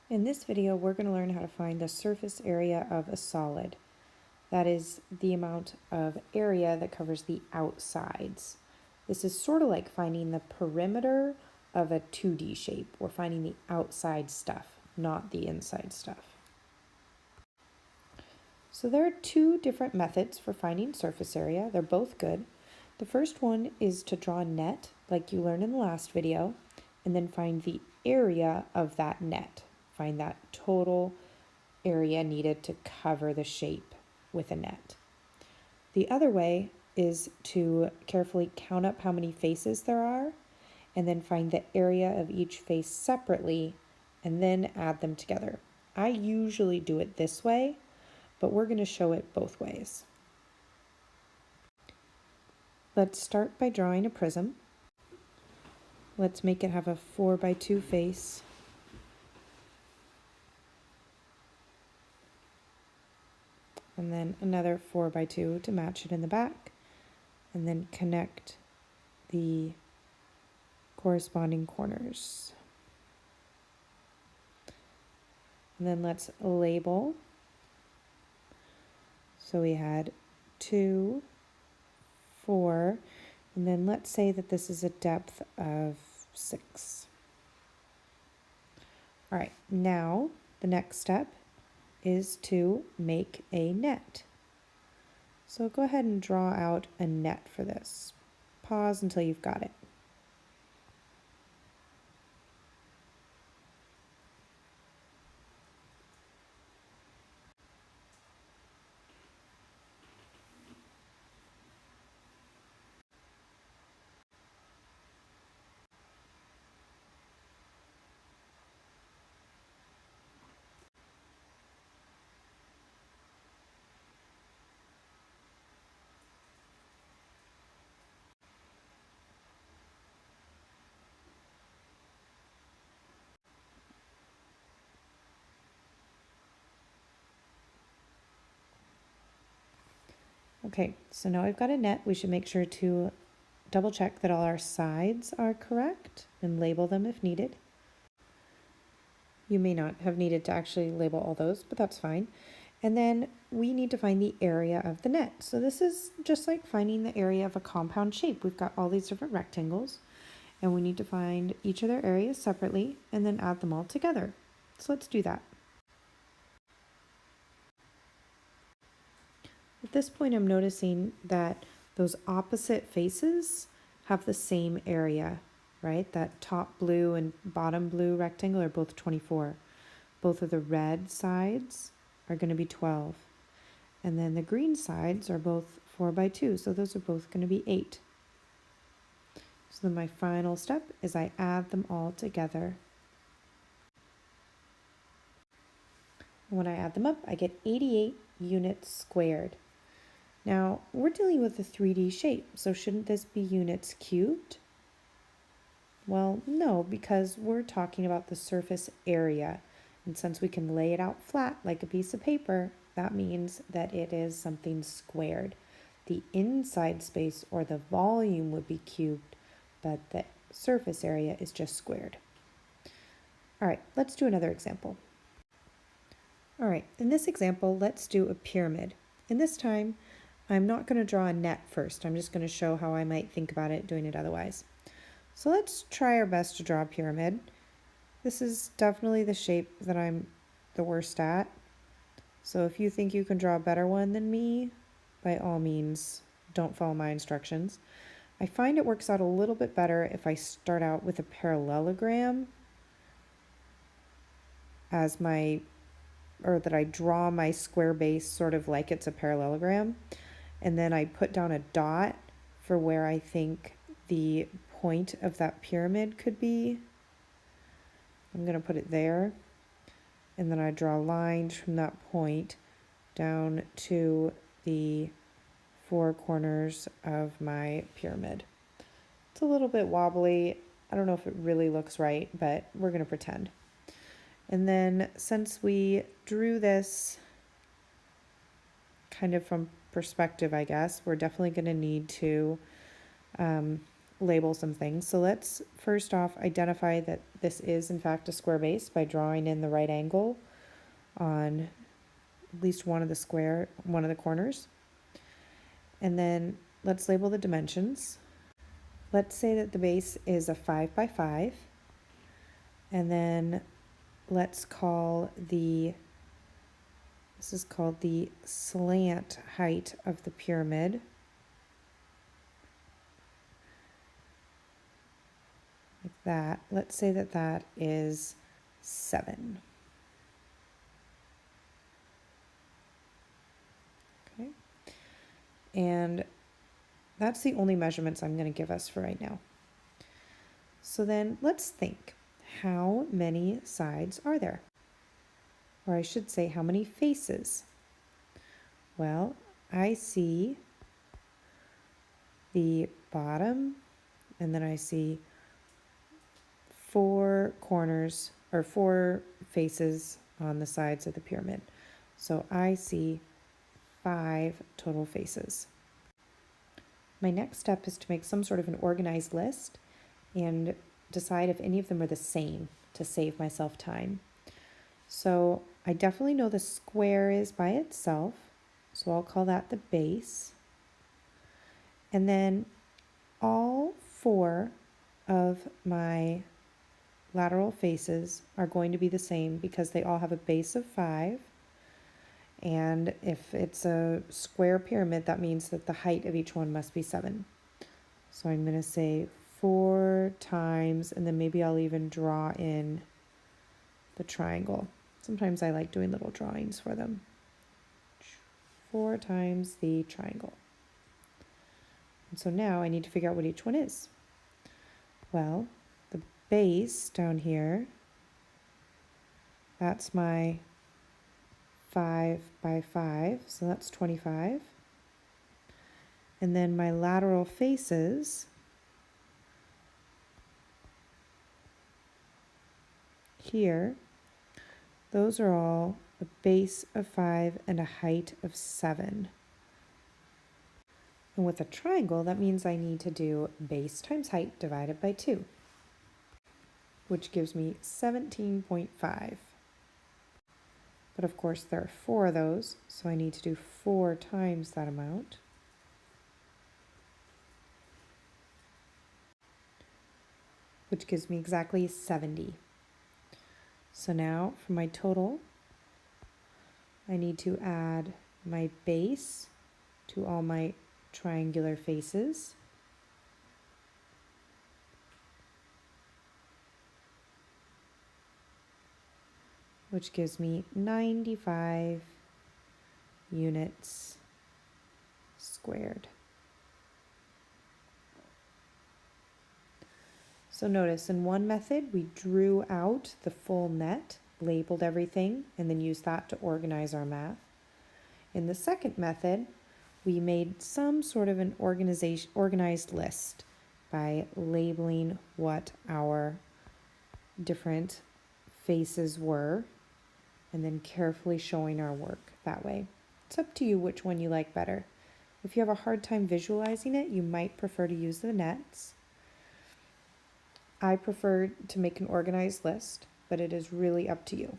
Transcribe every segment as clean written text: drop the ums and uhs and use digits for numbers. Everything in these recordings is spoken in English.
In this video, we're going to learn how to find the surface area of a solid. That is the amount of area that covers the outsides. This is sort of like finding the perimeter of a 2D shape. We're finding the outside stuff, not the inside stuff. So there are two different methods for finding surface area. They're both good. The first one is to draw a net, like you learned in the last video, and then find the area of that net. Find that total area needed to cover the shape with a net. The other way is to carefully count up how many faces there are and then find the area of each face separately and then add them together. I usually do it this way, but we're going to show it both ways. Let's start by drawing a prism. Let's make it have a 4x2 face. And then another 4x2 to match it in the back. And then connect the corresponding corners. And then let's label. So we had 2, 4, and then let's say that this is a depth of 6. All right, now the next step is to make a net. So go ahead and draw out a net for this. Pause until you've got it. Okay, so now we've got a net. We should make sure to double check that all our sides are correct and label them if needed. You may not have needed to actually label all those, but that's fine. And then we need to find the area of the net. So this is just like finding the area of a compound shape. We've got all these different rectangles, and we need to find each of their areas separately and then add them all together. So let's do that. At this point, I'm noticing that those opposite faces have the same area, right? That top blue and bottom blue rectangle are both 24. Both of the red sides are going to be 12. And then the green sides are both 4x2, so those are both going to be 8. So then my final step is I add them all together. And when I add them up, I get 88 units squared. Now, we're dealing with a 3D shape, so shouldn't this be units cubed? Well, no, because we're talking about the surface area. And since we can lay it out flat like a piece of paper, that means that it is something squared. The inside space or the volume would be cubed, but the surface area is just squared. All right, let's do another example. All right, in this example, let's do a pyramid. And this time, I'm not going to draw a net first. I'm just going to show how I might think about it doing it otherwise. So let's try our best to draw a pyramid. This is definitely the shape that I'm the worst at. So if you think you can draw a better one than me, by all means, don't follow my instructions. I find it works out a little bit better if I start out with a parallelogram as my, or that I draw my square base sort of like it's a parallelogram. And then I put down a dot for where I think the point of that pyramid could be. I'm going to put it there. And then I draw lines from that point down to the 4 corners of my pyramid. It's a little bit wobbly. I don't know if it really looks right, but we're going to pretend. And then since we drew this kind of from perspective, I guess, we're definitely going to need to label some things. So let's first off identify that this is in fact a square base by drawing in the right angle on at least one of the corners. And then let's label the dimensions. Let's say that the base is a 5 by 5. And then let's call this is called the slant height of the pyramid. Like that. Let's say that that is 7. Okay. And that's the only measurements I'm going to give us for right now. So then let's think, how many sides are there? Or I should say, how many faces? Well, I see the bottom, and then I see 4 corners or 4 faces on the sides of the pyramid. So I see 5 total faces. My next step is to make some sort of an organized list and decide if any of them are the same to save myself time. So I definitely know the square is by itself, so I'll call that the base. And then all 4 of my lateral faces are going to be the same because they all have a base of 5. And if it's a square pyramid, that means that the height of each one must be 7. So I'm going to say 4 times, and then maybe I'll even draw in the triangle. Sometimes I like doing little drawings for them. 4 times the triangle. And so now I need to figure out what each one is. Well, the base down here, that's my 5 by 5, so that's 25. And then my lateral faces, here, those are all a base of 5 and a height of 7. And with a triangle, that means I need to do base times height divided by 2, which gives me 17.5. But of course there are 4 of those, so I need to do 4 times that amount. Which gives me exactly 70. So now for my total, I need to add my base to all my triangular faces. Which gives me 95 units squared. So notice in one method, we drew out the full net, labeled everything, and then used that to organize our math. In the second method, we made some sort of an organized list by labeling what our different faces were and then carefully showing our work that way. It's up to you which one you like better. If you have a hard time visualizing it, you might prefer to use the nets. I prefer to make an organized list, but it is really up to you.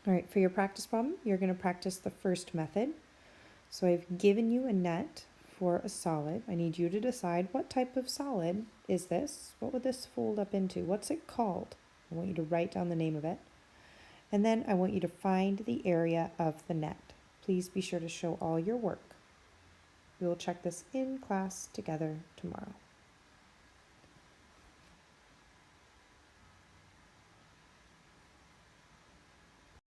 All right, for your practice problem, you're going to practice the first method. So I've given you a net for a solid. I need you to decide what type of solid is this? What would this fold up into? What's it called? I want you to write down the name of it. And then I want you to find the area of the net. Please be sure to show all your work. We will check this in class together tomorrow.